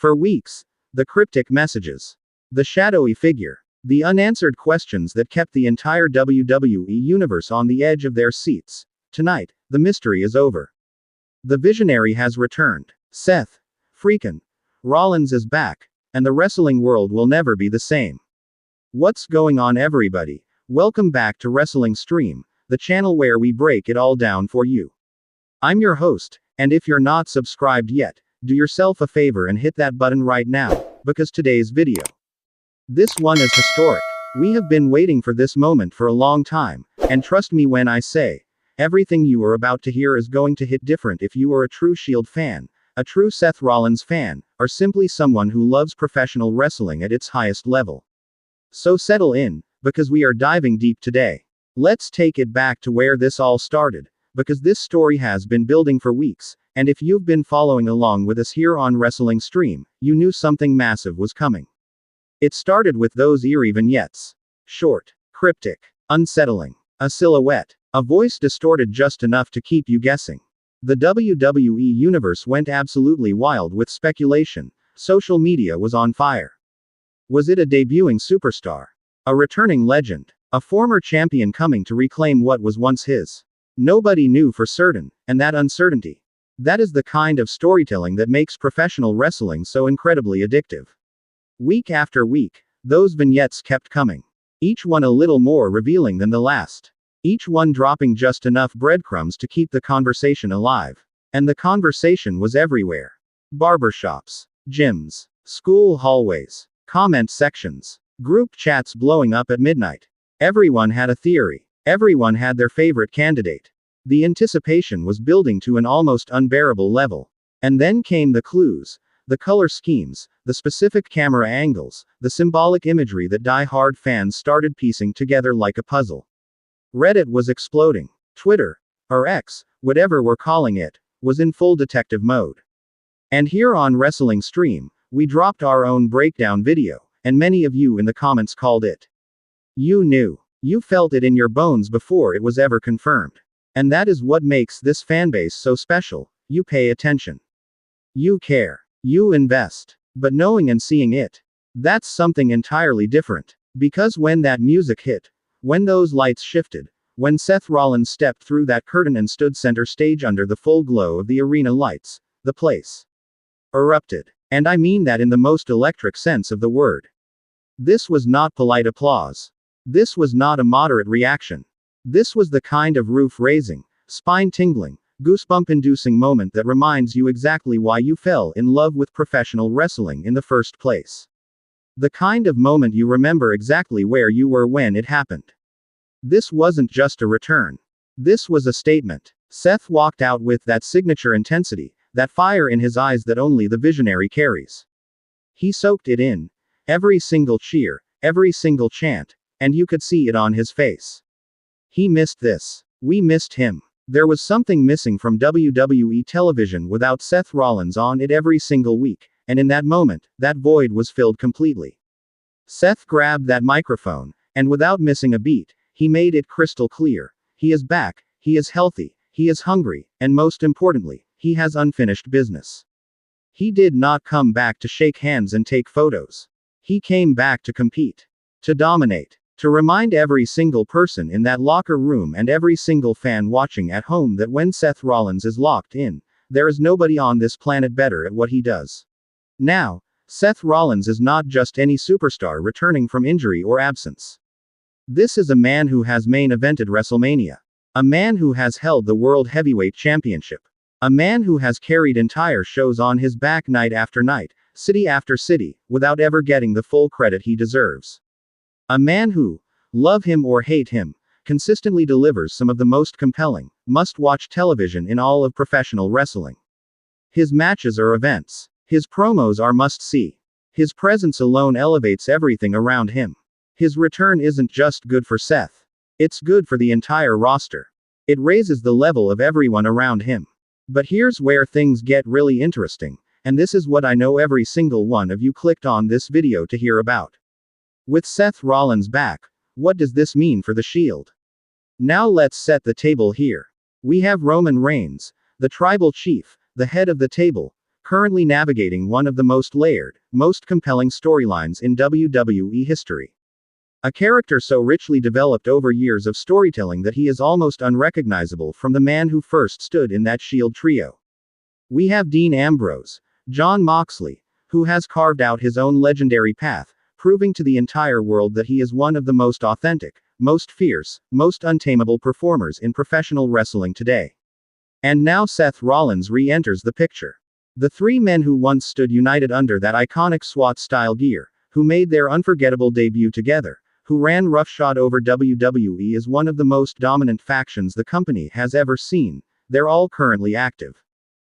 For weeks, the cryptic messages, the shadowy figure, the unanswered questions that kept the entire WWE universe on the edge of their seats. Tonight, the mystery is over. The visionary has returned. Seth freakin' Rollins is back, and the wrestling world will never be the same. What's going on, everybody? Welcome back to Wrestling Stream, the channel where we break it all down for you. I'm your host, and if you're not subscribed yet, do yourself a favor and hit that button right now, because today's video, this one is historic. We have been waiting for this moment for a long time, and trust me when I say, everything you are about to hear is going to hit different if you are a true Shield fan, a true Seth Rollins fan, or simply someone who loves professional wrestling at its highest level. So settle in, because we are diving deep today. Let's take it back to where this all started, because this story has been building for weeks, and if you've been following along with us here on Wrestling Stream, you knew something massive was coming. It started with those eerie vignettes. Short, cryptic, unsettling. A silhouette. A voice distorted just enough to keep you guessing. The WWE universe went absolutely wild with speculation. Social media was on fire. Was it a debuting superstar? A returning legend? A former champion coming to reclaim what was once his? Nobody knew for certain, and that uncertainty. That is the kind of storytelling that makes professional wrestling so incredibly addictive. Week after week, those vignettes kept coming. Each one a little more revealing than the last. Each one dropping just enough breadcrumbs to keep the conversation alive. And the conversation was everywhere. Barbershops, gyms, school hallways, comment sections, group chats blowing up at midnight. Everyone had a theory. Everyone had their favorite candidate. The anticipation was building to an almost unbearable level. And then came the clues. The color schemes, the specific camera angles, the symbolic imagery that die-hard fans started piecing together like a puzzle. Reddit was exploding. Twitter, or X, whatever we're calling it, was in full detective mode. And here on Wrestling Stream, we dropped our own breakdown video, and many of you in the comments called it. You knew. You felt it in your bones before it was ever confirmed. And that is what makes this fanbase so special. You pay attention. You care. You invest. But knowing and seeing it, that's something entirely different. Because when that music hit, when those lights shifted, when Seth Rollins stepped through that curtain and stood center stage under the full glow of the arena lights, the place erupted. And I mean that in the most electric sense of the word. This was not polite applause. This was not a moderate reaction. This was the kind of roof-raising, spine-tingling, goosebump-inducing moment that reminds you exactly why you fell in love with professional wrestling in the first place. The kind of moment you remember exactly where you were when it happened. This wasn't just a return. This was a statement. Seth walked out with that signature intensity, that fire in his eyes that only the visionary carries. He soaked it in. Every single cheer, every single chant, and you could see it on his face. He missed this. We missed him. There was something missing from WWE television without Seth Rollins on it every single week, and in that moment, that void was filled completely. Seth grabbed that microphone, and without missing a beat, he made it crystal clear. He is back, he is healthy, he is hungry, and most importantly, he has unfinished business. He did not come back to shake hands and take photos. He came back to compete. To dominate. To remind every single person in that locker room and every single fan watching at home that when Seth Rollins is locked in, there is nobody on this planet better at what he does. Now, Seth Rollins is not just any superstar returning from injury or absence. This is a man who has main evented WrestleMania. A man who has held the World Heavyweight Championship. A man who has carried entire shows on his back night after night, city after city, without ever getting the full credit he deserves. A man who, love him or hate him, consistently delivers some of the most compelling, must-watch television in all of professional wrestling. His matches are events. His promos are must-see. His presence alone elevates everything around him. His return isn't just good for Seth. It's good for the entire roster. It raises the level of everyone around him. But here's where things get really interesting, and this is what I know every single one of you clicked on this video to hear about. With Seth Rollins back, what does this mean for the Shield? Now let's set the table here. We have Roman Reigns, the tribal chief, the head of the table, currently navigating one of the most layered, most compelling storylines in WWE history. A character so richly developed over years of storytelling that he is almost unrecognizable from the man who first stood in that Shield trio. We have Dean Ambrose, Jon Moxley, who has carved out his own legendary path, proving to the entire world that he is one of the most authentic, most fierce, most untamable performers in professional wrestling today. And now Seth Rollins re-enters the picture. The three men who once stood united under that iconic SWAT-style gear, who made their unforgettable debut together, who ran roughshod over WWE as one of the most dominant factions the company has ever seen, they're all currently active.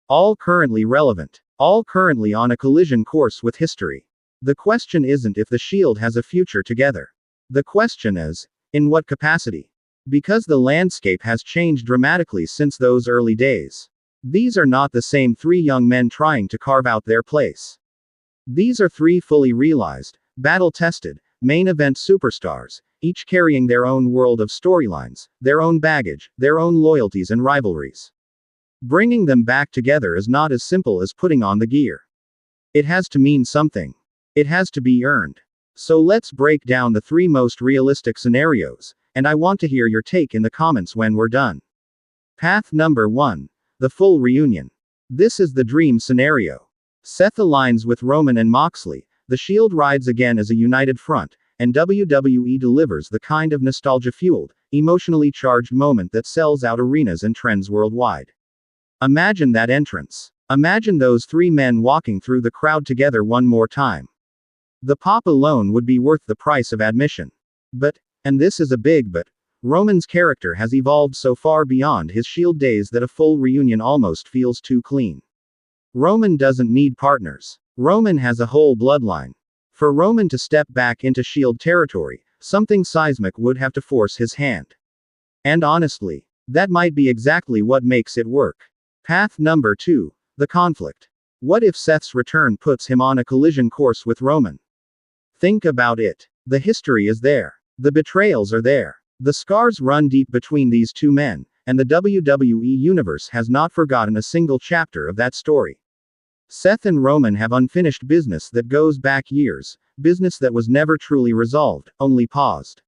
All currently relevant. All currently on a collision course with history. The question isn't if the Shield has a future together. The question is, in what capacity? Because the landscape has changed dramatically since those early days. These are not the same three young men trying to carve out their place. These are three fully realized, battle-tested, main event superstars, each carrying their own world of storylines, their own baggage, their own loyalties and rivalries. Bringing them back together is not as simple as putting on the gear. It has to mean something. It has to be earned. So let's break down the three most realistic scenarios, and I want to hear your take in the comments when we're done. Path number 1. The full reunion. This is the dream scenario. Seth aligns with Roman and Moxley, the Shield rides again as a united front, and WWE delivers the kind of nostalgia-fueled, emotionally charged moment that sells out arenas and trends worldwide. Imagine that entrance. Imagine those three men walking through the crowd together one more time. The pop alone would be worth the price of admission. But, and this is a big but, Roman's character has evolved so far beyond his Shield days that a full reunion almost feels too clean. Roman doesn't need partners. Roman has a whole bloodline. For Roman to step back into Shield territory, something seismic would have to force his hand. And honestly, that might be exactly what makes it work. Path number 2. The conflict. What if Seth's return puts him on a collision course with Roman? Think about it. The history is there. The betrayals are there. The scars run deep between these two men, and the WWE Universe has not forgotten a single chapter of that story. Seth and Roman have unfinished business that goes back years, business that was never truly resolved, only paused.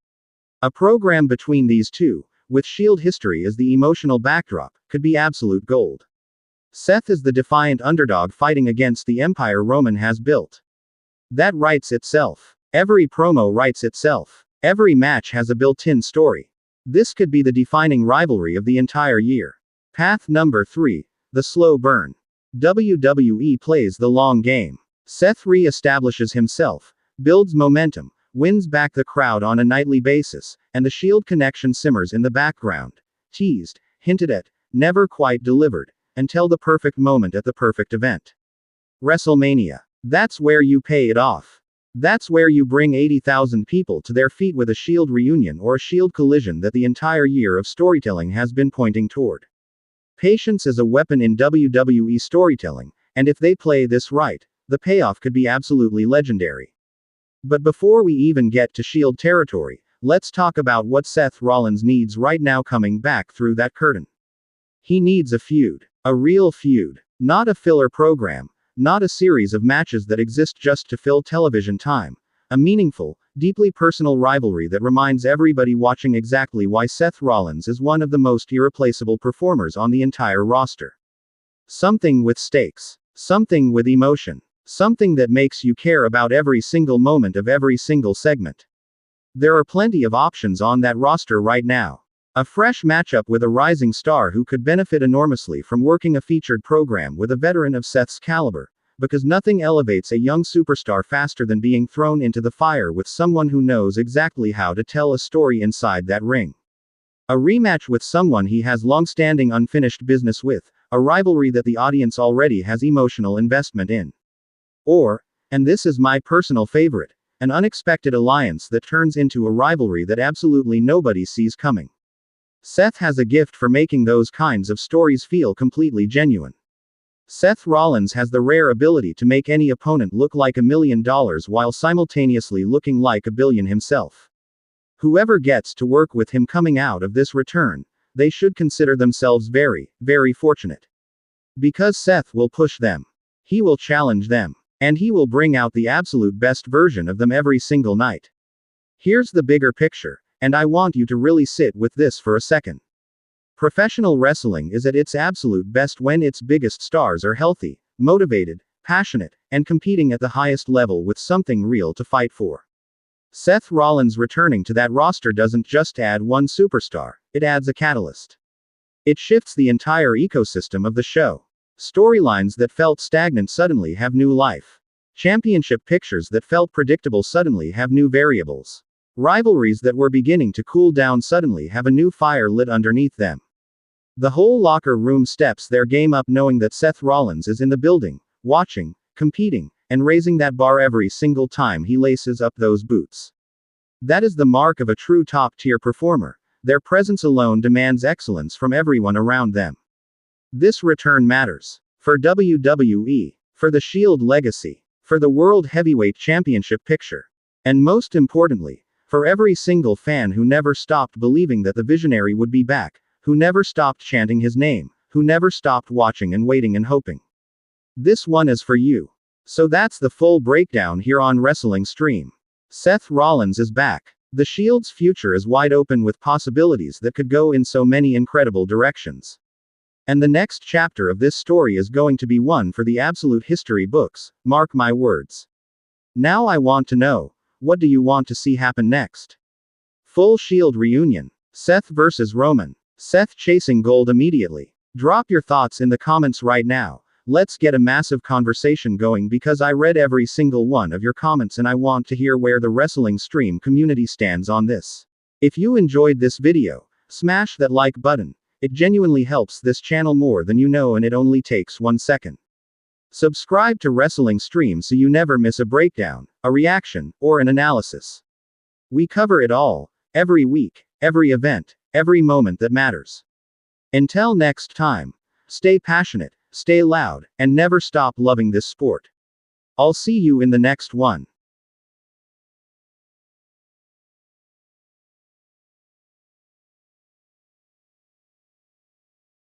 A program between these two, with Shield history as the emotional backdrop, could be absolute gold. Seth is the defiant underdog fighting against the empire Roman has built. That writes itself. Every promo writes itself. Every match has a built-in story. This could be the defining rivalry of the entire year. Path number 3. The slow burn. WWE plays the long game. Seth re-establishes himself, builds momentum, wins back the crowd on a nightly basis, and the Shield connection simmers in the background. Teased, hinted at, never quite delivered, until the perfect moment at the perfect event. WrestleMania. That's where you pay it off. That's where you bring 80,000 people to their feet with a Shield reunion or a Shield collision that the entire year of storytelling has been pointing toward. Patience is a weapon in WWE storytelling, and if they play this right, the payoff could be absolutely legendary. But before we even get to Shield territory, let's talk about what Seth Rollins needs right now coming back through that curtain. He needs a feud. A real feud. Not a filler program. Not a series of matches that exist just to fill television time. A meaningful, deeply personal rivalry that reminds everybody watching exactly why Seth Rollins is one of the most irreplaceable performers on the entire roster. Something with stakes. Something with emotion. Something that makes you care about every single moment of every single segment. There are plenty of options on that roster right now. A fresh matchup with a rising star who could benefit enormously from working a featured program with a veteran of Seth's caliber, because nothing elevates a young superstar faster than being thrown into the fire with someone who knows exactly how to tell a story inside that ring. A rematch with someone he has long-standing unfinished business with, a rivalry that the audience already has emotional investment in. Or, and this is my personal favorite, an unexpected alliance that turns into a rivalry that absolutely nobody sees coming. Seth has a gift for making those kinds of stories feel completely genuine. Seth Rollins has the rare ability to make any opponent look like $1 million while simultaneously looking like $1 billion himself. Whoever gets to work with him coming out of this return, they should consider themselves very, very fortunate. Because Seth will push them. He will challenge them. And he will bring out the absolute best version of them every single night. Here's the bigger picture, and I want you to really sit with this for a second. Professional wrestling is at its absolute best when its biggest stars are healthy, motivated, passionate, and competing at the highest level with something real to fight for. Seth Rollins returning to that roster doesn't just add one superstar, it adds a catalyst. It shifts the entire ecosystem of the show. Storylines that felt stagnant suddenly have new life. Championship pictures that felt predictable suddenly have new variables. Rivalries that were beginning to cool down suddenly have a new fire lit underneath them. The whole locker room steps their game up knowing that Seth Rollins is in the building, watching, competing, and raising that bar every single time he laces up those boots. That is the mark of a true top-tier performer. Their presence alone demands excellence from everyone around them. This return matters. For WWE, for the Shield legacy, for the World Heavyweight Championship picture, and most importantly, for every single fan who never stopped believing that the visionary would be back, who never stopped chanting his name, who never stopped watching and waiting and hoping. This one is for you. So that's the full breakdown here on Wrestling Stream. Seth Rollins is back. The Shield's future is wide open with possibilities that could go in so many incredible directions. And the next chapter of this story is going to be one for the absolute history books, mark my words. Now I want to know, what do you want to see happen next? Full Shield reunion. Seth versus Roman. Seth chasing gold immediately. Drop your thoughts in the comments right now. Let's get a massive conversation going because I read every single one of your comments and I want to hear where the Wrestling Stream community stands on this. If you enjoyed this video, smash that like button. It genuinely helps this channel more than you know and it only takes 1 second. Subscribe to Wrestling Stream so you never miss a breakdown, a reaction, or an analysis. We cover it all, every week, every event, every moment that matters. Until next time, stay passionate, stay loud, and never stop loving this sport. I'll see you in the next one.